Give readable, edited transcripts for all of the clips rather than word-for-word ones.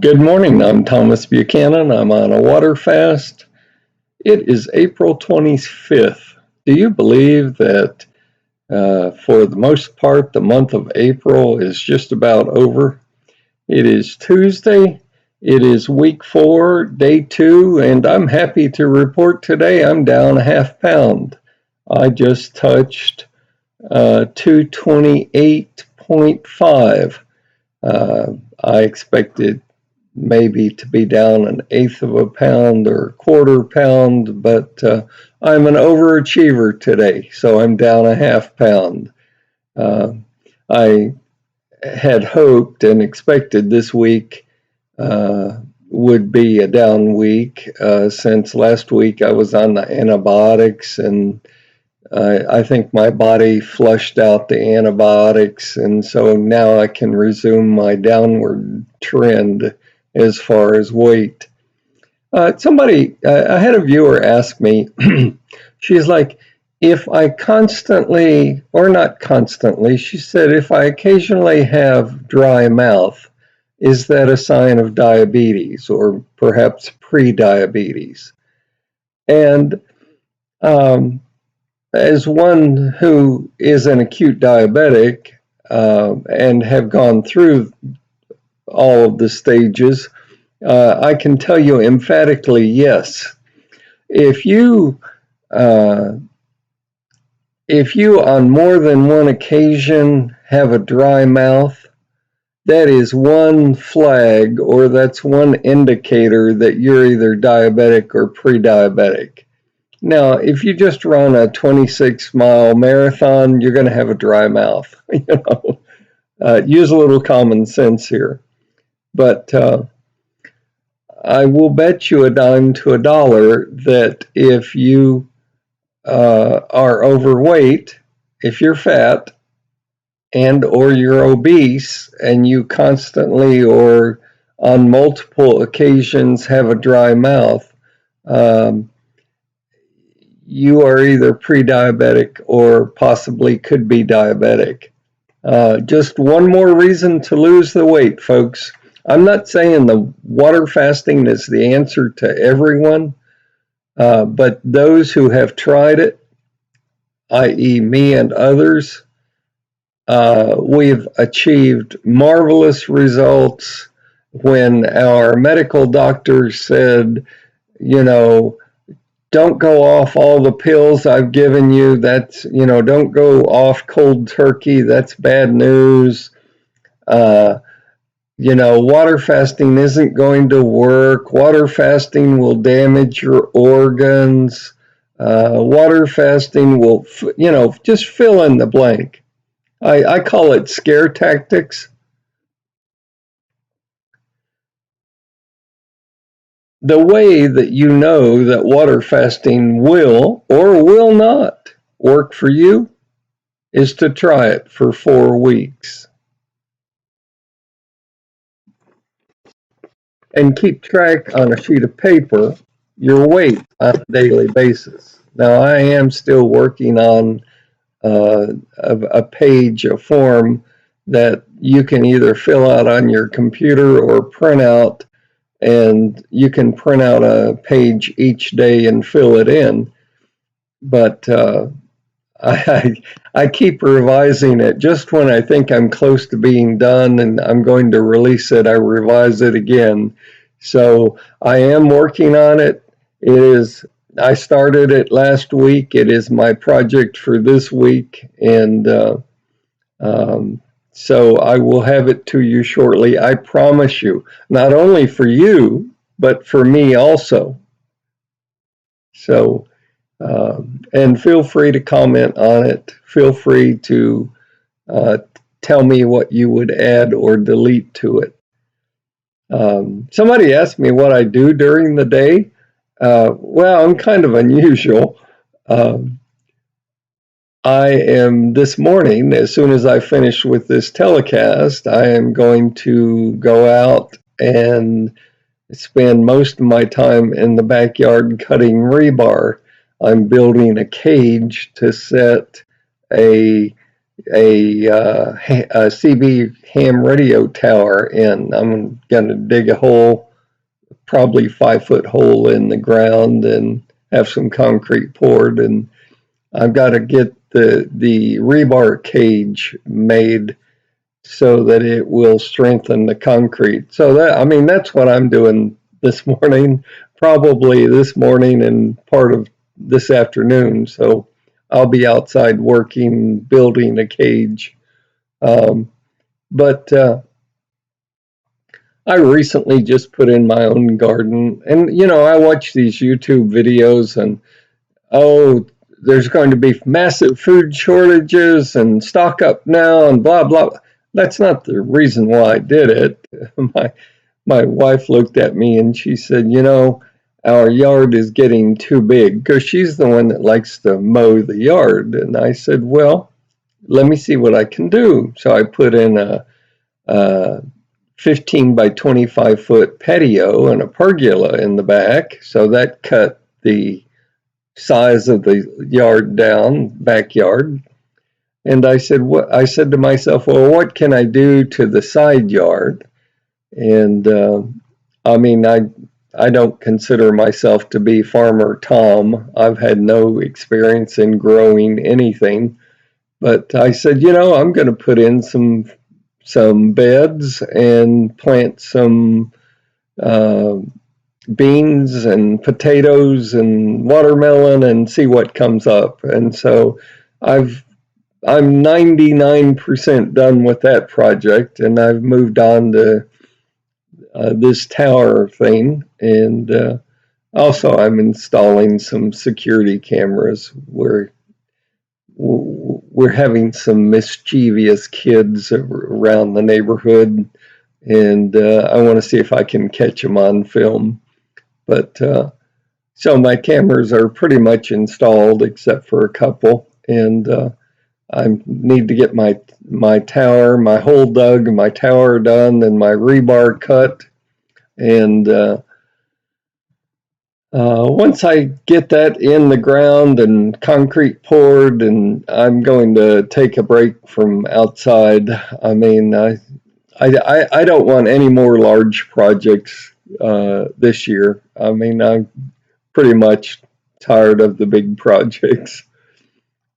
Good morning. I'm Thomas Buchanan. I'm on a water fast. It is April 25th. Do you believe that for the most part, the month of April is just about over? It is Tuesday. It is week 4, day 2, and I'm happy to report today I'm down a half pound. I just touched 228.5. I expected maybe to be down an eighth of a pound or a quarter pound, but I'm an overachiever today, so I'm down a half pound. Uh, I had hoped and expected this week would be a down week since last week I was on the antibiotics, and I think my body flushed out the antibiotics, and so now I can resume my downward trend as far as weight. I had a viewer ask me, she's like, if I constantly, or not constantly, she said, if I occasionally have dry mouth, is that a sign of diabetes or perhaps pre-diabetes? And um, as one who is an acute diabetic and have gone through all of the stages, I can tell you emphatically yes. If you uh, if you on more than one occasion have a dry mouth, that is one flag, or that's one indicator that you're either diabetic or pre-diabetic. Now, if you just run a 26-mile marathon, you're going to have a dry mouth. Use a little common sense here. But I will bet you a dime to a dollar that if you are overweight, if you're fat, and or you're obese, and you constantly or on multiple occasions have a dry mouth, um, you are either pre-diabetic or possibly could be diabetic. Just one more reason to lose the weight, folks. I'm not saying the water fasting is the answer to everyone, but those who have tried it, i.e., me and others, we've achieved marvelous results when our medical doctors said, you know, don't go off all the pills I've given you. That's, don't go off cold turkey. That's bad news. Uh, water fasting isn't going to work. Water fasting will damage your organs. Water fasting will, just fill in the blank. I call it scare tactics. The way that you know that water fasting will or will not work for you is to try it for 4 weeks and keep track on a sheet of paper your weight on a daily basis. Now, I am still working on a page, a form that you can either fill out on your computer or print out, and you can print out a page each day and fill it in. But I, I keep revising it. Just when I think I'm close to being done and I'm going to release it, I revise it again. So I am working on it. I started it last week. It is my project for this week. And so I will have it to you shortly. I promise you, not only for you, but for me also. So, and feel free to comment on it. Feel free to uh, tell me what you would add or delete to it. Somebody asked me what I do during the day. Well, I'm kind of unusual. Um, I am this morning, as soon as I finish with this telecast, I am going to go out and spend most of my time in the backyard cutting rebar. I'm building a cage to set a a CB ham radio tower in. I'm going to dig a hole, probably 5 foot hole in the ground, and have some concrete poured. And I've got to get the rebar cage made so that it will strengthen the concrete. So that's what I'm doing this morning, probably this morning and part of this afternoon. So I'll be outside working, building a cage. But I recently just put in my own garden, and I watch these YouTube videos, and oh, there's going to be massive food shortages and stock up now and blah blah. That's not the reason why I did it. My my wife looked at me and she said, our yard is getting too big, because she's the one that likes to mow the yard. And I said, well, let me see what I can do. So I put in a 15 by 25-foot patio and a pergola in the back. So that cut the size of the yard down, backyard. And I said to myself, well, what can I do to the side yard? And I mean, I don't consider myself to be Farmer Tom. I've had no experience in growing anything. But I said, I'm going to put in some beds and plant some uh, beans and potatoes and watermelon and see what comes up. And so I'm 99% done with that project, and I've moved on to this tower thing. And also, I'm installing some security cameras. We're having some mischievous kids around the neighborhood, and I want to see if I can catch them on film. But so my cameras are pretty much installed, except for a couple, and I need to get my tower, my hole dug, my tower done, and my rebar cut. And once I get that in the ground and concrete poured, and I'm going to take a break from outside. I mean, I don't want any more large projects this year. I mean, I'm pretty much tired of the big projects.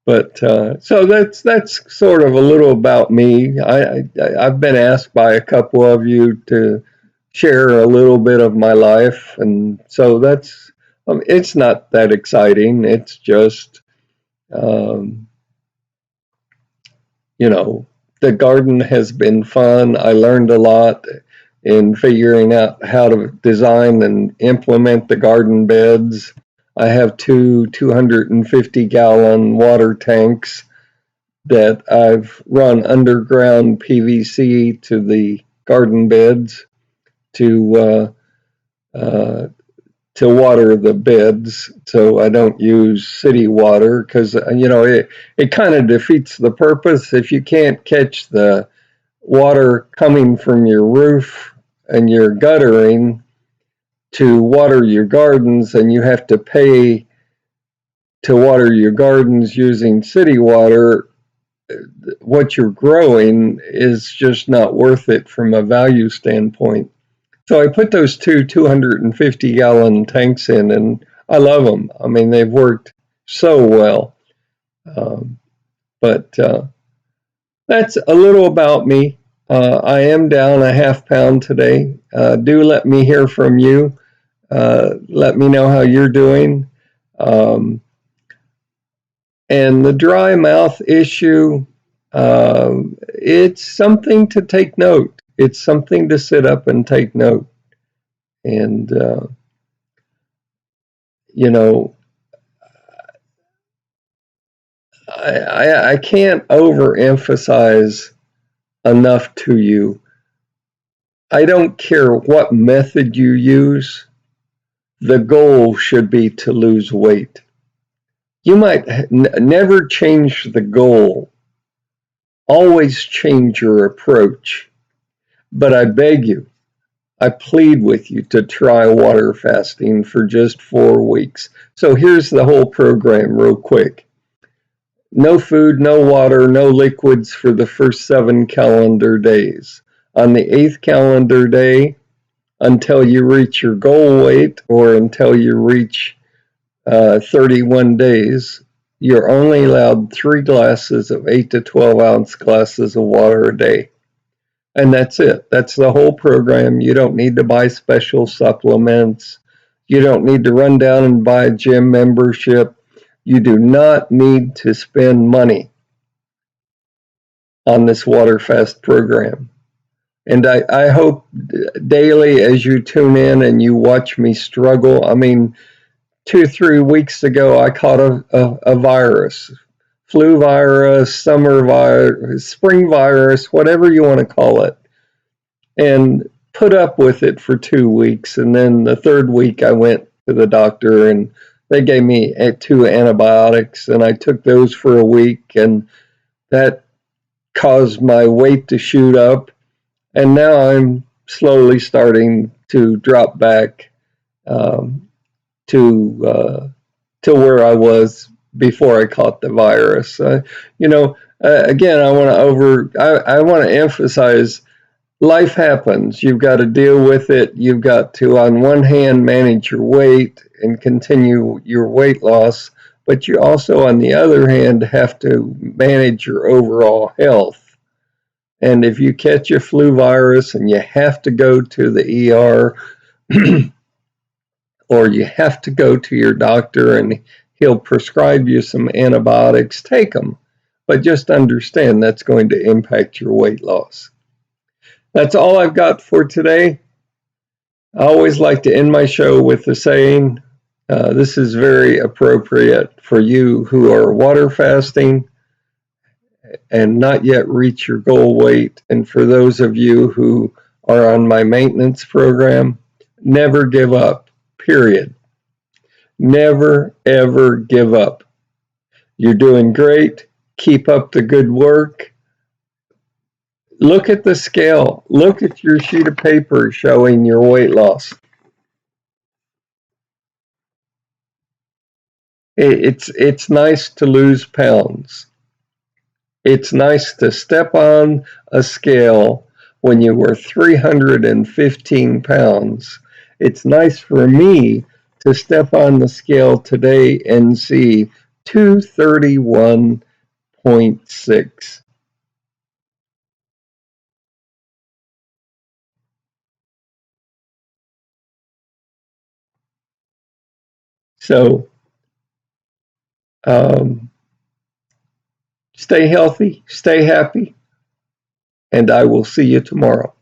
But so that's sort of a little about me. I've been asked by a couple of you to share a little bit of my life, and so that's it's not that exciting. It's just um, you know the garden has been fun. I learned a lot in figuring out how to design and implement the garden beds. I have two 250-gallon water tanks that I've run underground PVC to the garden beds to to water the beds, so I don't use city water, because it kind of defeats the purpose if you can't catch the water coming from your roof and your guttering to water your gardens, and you have to pay to water your gardens using city water. What you're growing is just not worth it from a value standpoint. So I put those two 250-gallon tanks in, and I love them. I mean, they've worked so well. Um, but that's a little about me. I am down a half pound today. Do let me hear from you. Let me know how you're doing. Um, and the dry mouth issue, it's something to take note. It's something to sit up and take note. And, you know, I can't overemphasize enough to you. I don't care what method you use, the goal should be to lose weight. You might never change the goal, always change your approach. But I beg you, I plead with you to try water fasting for just 4 weeks. So here's the whole program, real quick. No food, no water, no liquids for the first 7 calendar days. On the 8th calendar day, until you reach your goal weight or until you reach 31 days, you're only allowed 3 glasses of 8 to 12 ounce glasses of water a day. And that's it. That's the whole program. You don't need to buy special supplements. You don't need to run down and buy a gym membership. You do not need to spend money on this Waterfast program. And I hope daily as you tune in and you watch me struggle. I mean, 2, 3 weeks ago, I caught a virus, flu virus, summer virus, spring virus, whatever you want to call it, and put up with it for 2 weeks. And then the third week, I went to the doctor and they gave me 2 antibiotics, and I took those for a week, and that caused my weight to shoot up. And now I'm slowly starting to drop back um, to where I was before I caught the virus. Again, I want to emphasize life happens. You've got to deal with it. You've got to, on one hand, manage your weight and continue your weight loss, but you also, on the other hand, have to manage your overall health. And if you catch a flu virus and you have to go to the ER, or you have to go to your doctor and he'll prescribe you some antibiotics, take them. But just understand that's going to impact your weight loss. That's all I've got for today. I always like to end my show with the saying, this is very appropriate for you who are water fasting and not yet reach your goal weight. And for those of you who are on my maintenance program, never give up, period. Never, ever give up. You're doing great. Keep up the good work. Look at the scale. Look at your sheet of paper showing your weight loss. It's nice to lose pounds. It's nice to step on a scale when you were 315 pounds. It's nice for me to step on the scale today and see 231.6. So um, stay healthy, stay happy, and I will see you tomorrow.